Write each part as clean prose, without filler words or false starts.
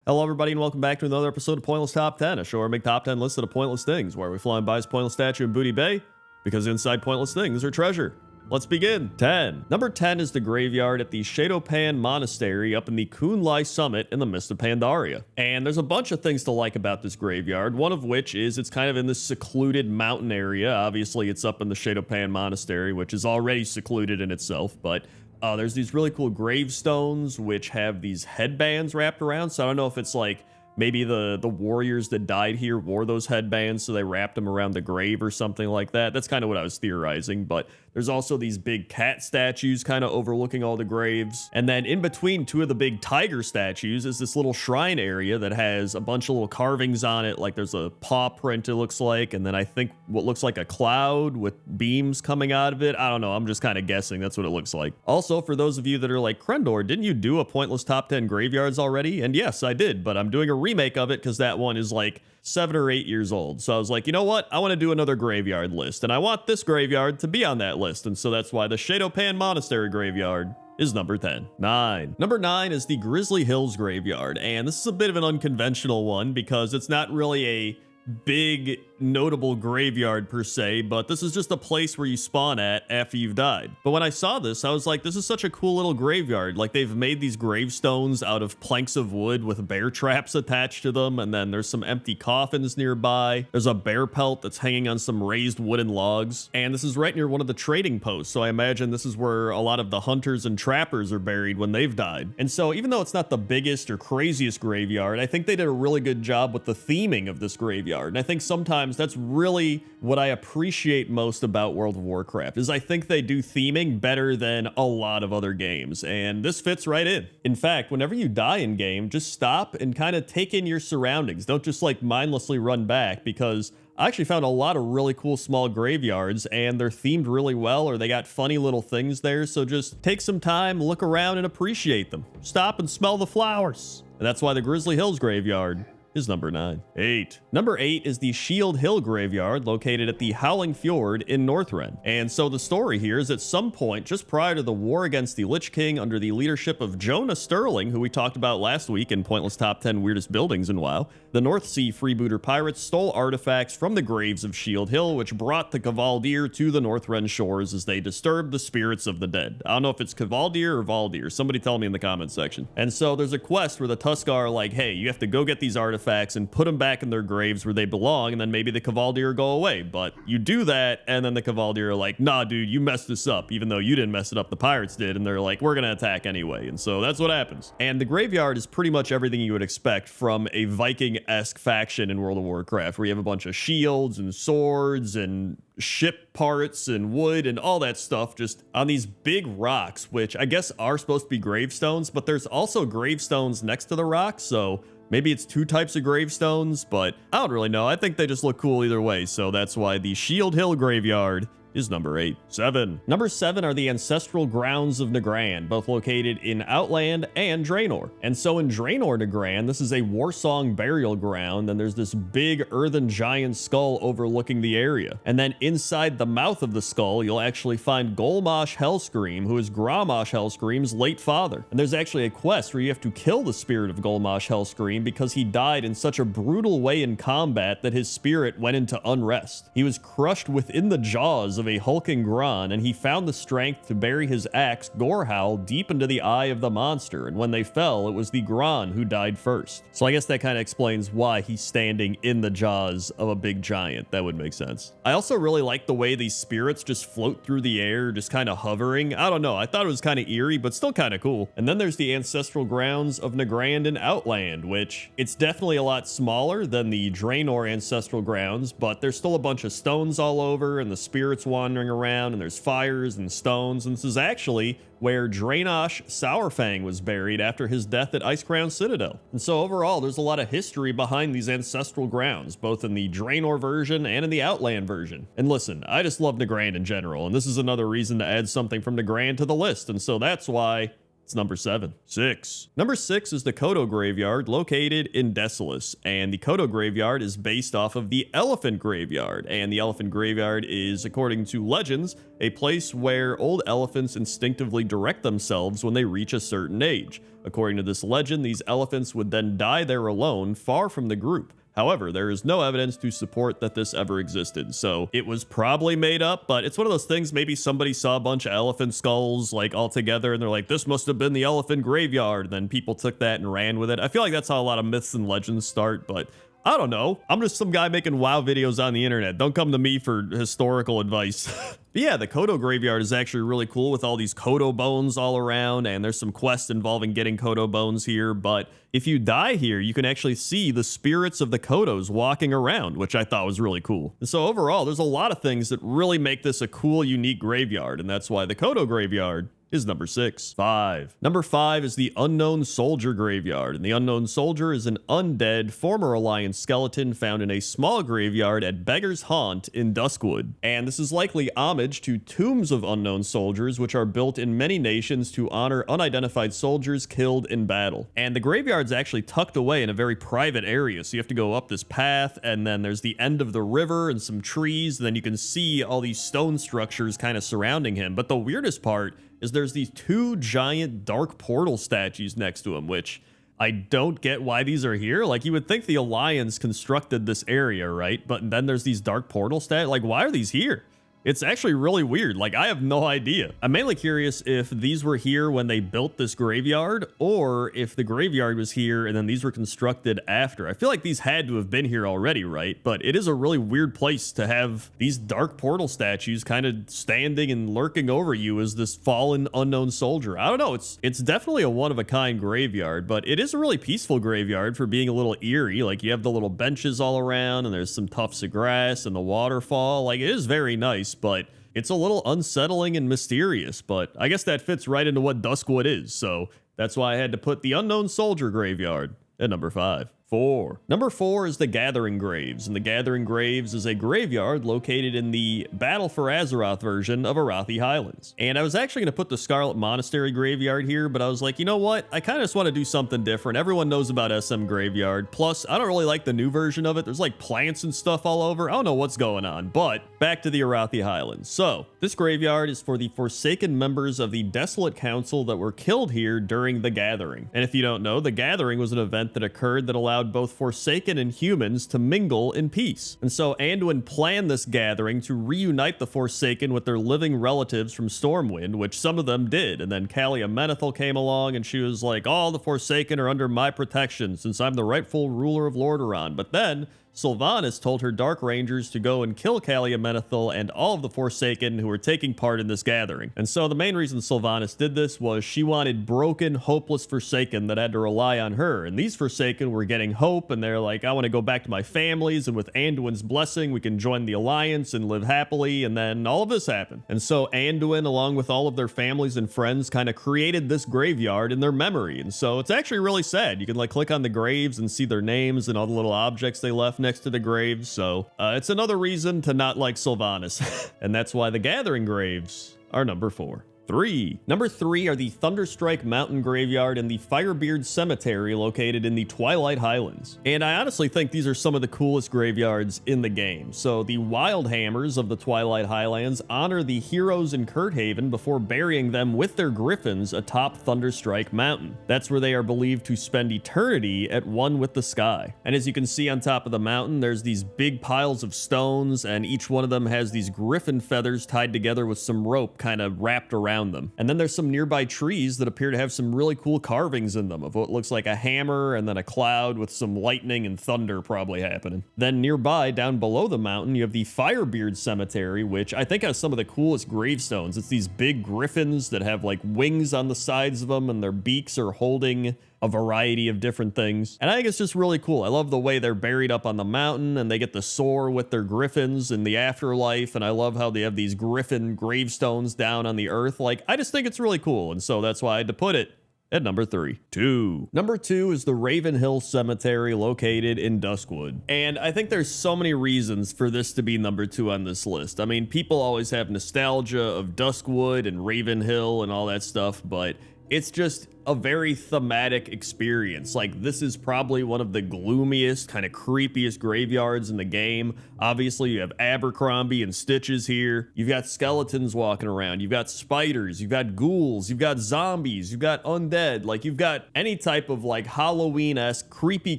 Hello, everybody, and welcome back to another episode of Pointless Top 10, a show where we make top 10 lists of pointless things, where we fly and buy his pointless statue in Booty Bay, because inside pointless things are treasure. Let's begin. 10. Number 10 is the graveyard at the Shadowpan Monastery up in the Kunlai Summit in the Mist of Pandaria. And there's a bunch of things to like about this graveyard, one of which is it's kind of in this secluded mountain area. Obviously, it's up in the Shadowpan Monastery, which is already secluded in itself, but there's these really cool gravestones which have these headbands wrapped around. So I don't know if it's like maybe the warriors that died here wore those headbands, so they wrapped them around the grave or something like that. That's kind of what I was theorizing. But there's also these big cat statues kind of overlooking all the graves. And then in between two of the big tiger statues is this little shrine area that has a bunch of little carvings on it. Like there's a paw print, it looks like. And then I think what looks like a cloud with beams coming out of it. I don't know. I'm just kind of guessing. That's what it looks like. Also, for those of you that are like, Crendor, didn't you do a pointless top 10 graveyards already? And yes, I did. But I'm doing a remake of it because that one is like 7 or 8 years old. So I was like, you know what? I want to do another graveyard list. And I want this graveyard to be on that list. And so that's why the Shadowpan Monastery graveyard is number 10. 9. Number 9 is the Grizzly Hills graveyard. And this is a bit of an unconventional one because it's not really a big notable graveyard per se, but this is just a place where you spawn at after you've died. But when I saw this, I was like, this is such a cool little graveyard. Like they've made these gravestones out of planks of wood with bear traps attached to them, and then there's some empty coffins nearby. There's a bear pelt that's hanging on some raised wooden logs, and this is right near one of the trading posts, so I imagine this is where a lot of the hunters and trappers are buried when they've died. And so even though it's not the biggest or craziest graveyard, I think they did a really good job with the theming of this graveyard. And I think sometimes that's really what I appreciate most about World of Warcraft, is I think they do theming better than a lot of other games, and this fits right in. In fact, whenever you die in game, just stop and kind of take in your surroundings. Don't just like mindlessly run back, because I actually found a lot of really cool small graveyards and they're themed really well, or they got funny little things there. So just take some time, look around and appreciate them. Stop and smell the flowers. And that's why the Grizzly Hills graveyard is number 9. 8. Number 8 is the Shield Hill graveyard located at the Howling Fjord in Northrend. And so the story here is at some point just prior to the war against the Lich King under the leadership of Jonah Sterling, who we talked about last week in Pointless Top 10 Weirdest Buildings in WoW, the North Sea freebooter pirates stole artifacts from the graves of Shield Hill, which brought the Kavaldir to the Northrend shores as they disturbed the spirits of the dead. I don't know if it's Kavaldir or Valdir. Somebody tell me in the comments section. And so there's a quest where the Tuskar are like, hey, you have to go get these artifacts and put them back in their graves where they belong, and then maybe the Kavaldir go away. But you do that, and then the Kavaldir are like, nah, dude, you messed this up, even though you didn't mess it up, the pirates did, and they're like, we're gonna attack anyway. And so that's what happens. And the graveyard is pretty much everything you would expect from a Viking-esque faction in World of Warcraft, where you have a bunch of shields and swords and ship parts and wood and all that stuff just on these big rocks, which I guess are supposed to be gravestones, but there's also gravestones next to the rocks, so maybe it's 2 types of gravestones, but I don't really know. I think they just look cool either way, so that's why the Shield Hill graveyard is number 8. 7. Number 7 are the ancestral grounds of Nagrand, both located in Outland and Draenor. And so in Draenor Nagrand, this is a Warsong burial ground, and there's this big earthen giant skull overlooking the area. And then inside the mouth of the skull, you'll actually find Golmosh Hellscream, who is Grommash Hellscream's late father. And there's actually a quest where you have to kill the spirit of Golmosh Hellscream because he died in such a brutal way in combat that his spirit went into unrest. He was crushed within the jaws of a hulking Gron, and he found the strength to bury his axe, Gorehowl, deep into the eye of the monster, and when they fell, it was the Gron who died first. So I guess that kind of explains why he's standing in the jaws of a big giant. That would make sense. I also really like the way these spirits just float through the air, just kind of hovering. I don't know, I thought it was kind of eerie, but still kind of cool. And then there's the ancestral grounds of Nagrand and Outland, which it's definitely a lot smaller than the Draenor ancestral grounds, but there's still a bunch of stones all over, and the spirits wandering around, and there's fires and stones, and this is actually where Draenosh Sourfang was buried after his death at Icecrown Citadel. And so overall, there's a lot of history behind these ancestral grounds, both in the Draenor version and in the Outland version. And listen, I just love Nagrand in general, and this is another reason to add something from Nagrand to the list, and so that's why It's number 7. 6. Number 6 is the Kodo Graveyard, located in Desolace. And the Kodo Graveyard is based off of the Elephant Graveyard. And the Elephant Graveyard is, according to legends, a place where old elephants instinctively direct themselves when they reach a certain age. According to this legend, these elephants would then die there alone, far from the group. However, there is no evidence to support that this ever existed, so it was probably made up, but it's one of those things, maybe somebody saw a bunch of elephant skulls like all together and they're like, this must have been the elephant graveyard, and then people took that and ran with it. I feel like that's how a lot of myths and legends start, but I don't know. I'm just some guy making WoW videos on the internet. Don't come to me for historical advice. But yeah, the Kodo Graveyard is actually really cool with all these Kodo bones all around, and there's some quests involving getting Kodo bones here, but if you die here, you can actually see the spirits of the Kodos walking around, which I thought was really cool. And so overall, there's a lot of things that really make this a cool, unique graveyard, and that's why the Kodo Graveyard is number 6. 5. Number 5 is the Unknown Soldier Graveyard, and the Unknown Soldier is an undead former Alliance skeleton found in a small graveyard at Beggar's Haunt in Duskwood. And this is likely homage to tombs of unknown soldiers, which are built in many nations to honor unidentified soldiers killed in battle. And the graveyard's actually tucked away in a very private area, so you have to go up this path, and then there's the end of the river and some trees, and then you can see all these stone structures kind of surrounding him. But the weirdest part is there's these 2 giant dark portal statues next to him, which I don't get why these are here. Like, you would think the Alliance constructed this area, right? But then there's these dark portal statues. Like, why are these here? It's actually really weird. Like, I have no idea. I'm mainly curious if these were here when they built this graveyard, or if the graveyard was here and then these were constructed after. I feel like these had to have been here already, right? But it is a really weird place to have these dark portal statues kind of standing and lurking over you as this fallen unknown soldier. I don't know. It's definitely a one-of-a-kind graveyard, but it is a really peaceful graveyard for being a little eerie. Like, you have the little benches all around, and there's some tufts of grass and the waterfall. Like, it is very nice, but it's a little unsettling and mysterious. But I guess that fits right into what Duskwood is, so that's why I had to put the Unknown Soldier Graveyard at number 5. 4. Number 4 is the Gathering Graves, and the Gathering Graves is a graveyard located in the Battle for Azeroth version of Arathi Highlands. And I was actually going to put the Scarlet Monastery Graveyard here, but I was like, you know what? I kind of just want to do something different. Everyone knows about SM Graveyard. Plus, I don't really like the new version of it. There's like plants and stuff all over. I don't know what's going on, but back to the Arathi Highlands. So, this graveyard is for the Forsaken members of the Desolate Council that were killed here during the Gathering. And if you don't know, the Gathering was an event that occurred that allowed both Forsaken and humans to mingle in peace. And so Anduin planned this gathering to reunite the Forsaken with their living relatives from Stormwind, which some of them did. And then Kalia Menethil came along and she was like, all the Forsaken are under my protection since I'm the rightful ruler of Lordaeron. But then Sylvanas told her Dark Rangers to go and kill Kalia Menethil and all of the Forsaken who were taking part in this gathering. And so the main reason Sylvanas did this was she wanted broken, hopeless Forsaken that had to rely on her. And these Forsaken were getting hope, and they're like, I want to go back to my families, and with Anduin's blessing, we can join the Alliance and live happily. And then all of this happened. And so Anduin, along with all of their families and friends, kind of created this graveyard in their memory. And so it's actually really sad. You can like click on the graves and see their names and all the little objects they left next to the graves. So it's another reason to not like Sylvanas. And that's why the Gathering Graves are number 4. 3. Number 3 are the Thunderstrike Mountain Graveyard and the Firebeard Cemetery located in the Twilight Highlands. And I honestly think these are some of the coolest graveyards in the game. So the Wildhammers of the Twilight Highlands honor the heroes in Kurthaven before burying them with their griffins atop Thunderstrike Mountain. That's where they are believed to spend eternity at one with the sky. And as you can see on top of the mountain, there's these big piles of stones, and each one of them has these griffin feathers tied together with some rope kind of wrapped around them. And then there's some nearby trees that appear to have some really cool carvings in them of what looks like a hammer and then a cloud with some lightning and thunder probably happening. Then nearby, down below the mountain, you have the Firebeard Cemetery, which I think has some of the coolest gravestones. It's these big griffins that have like wings on the sides of them, and their beaks are holding a variety of different things. And I think it's just really cool. I love the way they're buried up on the mountain and they get to soar with their griffins in the afterlife. And I love how they have these griffin gravestones down on the earth. Like, I just think it's really cool. And so that's why I had to put it at number 3. 2. Number 2 is the Ravenhill Cemetery located in Duskwood. And I think there's so many reasons for this to be number 2 on this list. I mean, people always have nostalgia of Duskwood and Ravenhill and all that stuff, but it's just a very thematic experience. Like, this is probably one of the gloomiest, kind of creepiest graveyards in the game. Obviously, you have Abercrombie and Stitches here. You've got skeletons walking around. You've got spiders. You've got ghouls. You've got zombies. You've got undead. Like, you've got any type of like Halloween-esque creepy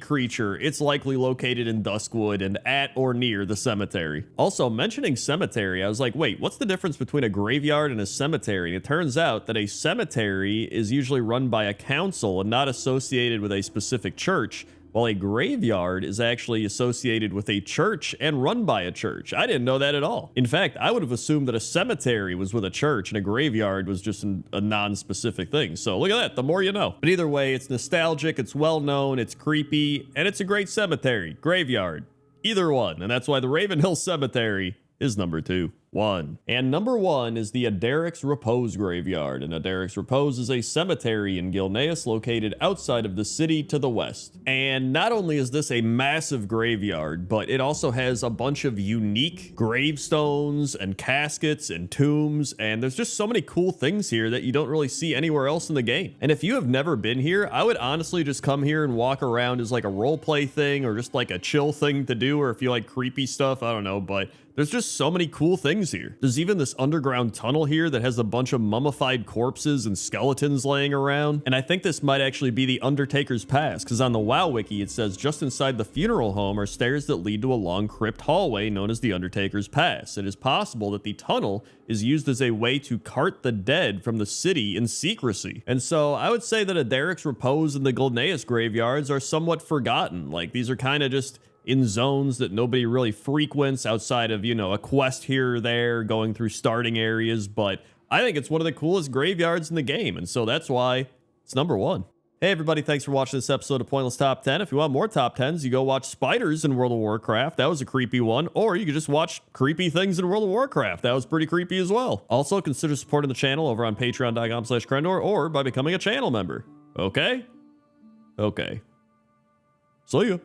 creature. It's likely located in Duskwood and at or near the cemetery. Also, mentioning cemetery, I was like, wait, what's the difference between a graveyard and a cemetery? And it turns out that a cemetery is usually run by a council and not associated with a specific church, while a graveyard is actually associated with a church and run by a church. I didn't know that at all. In fact, I would have assumed that a cemetery was with a church and a graveyard was just a non-specific thing. So look at that, the more you know. But either way, it's nostalgic, it's well-known, it's creepy, and it's a great cemetery, graveyard, either one. And that's why the Ravenhill Cemetery is number 2. And number 1 is the Aderic's Repose Graveyard, and Aderic's Repose is a cemetery in Gilneas located outside of the city to the west. And not only is this a massive graveyard, but it also has a bunch of unique gravestones and caskets and tombs, and there's just so many cool things here that you don't really see anywhere else in the game. And if you have never been here, I would honestly just come here and walk around as like a roleplay thing or just like a chill thing to do, or if you like creepy stuff, I don't know, but there's just so many cool things here. There's even this underground tunnel here that has a bunch of mummified corpses and skeletons laying around. And I think this might actually be the Undertaker's Pass, because on the WoW wiki it says just inside the funeral home are stairs that lead to a long crypt hallway known as the Undertaker's Pass. It is possible that the tunnel is used as a way to cart the dead from the city in secrecy. And so I would say that Aderic's Repose and the Gilneas graveyards are somewhat forgotten. Like, these are kind of just in zones that nobody really frequents outside of, you know, a quest here or there going through starting areas. But I think it's one of the coolest graveyards in the game, and so that's why it's number 1. Hey everybody, thanks for watching this episode of Pointless Top 10. If you want more Top 10s, you go watch Spiders in World of Warcraft. That was a creepy one. Or you could just watch creepy things in World of Warcraft. That was pretty creepy as well. Also, consider supporting the channel over on patreon.com/crendor or by becoming a channel member. Okay? Okay. See ya.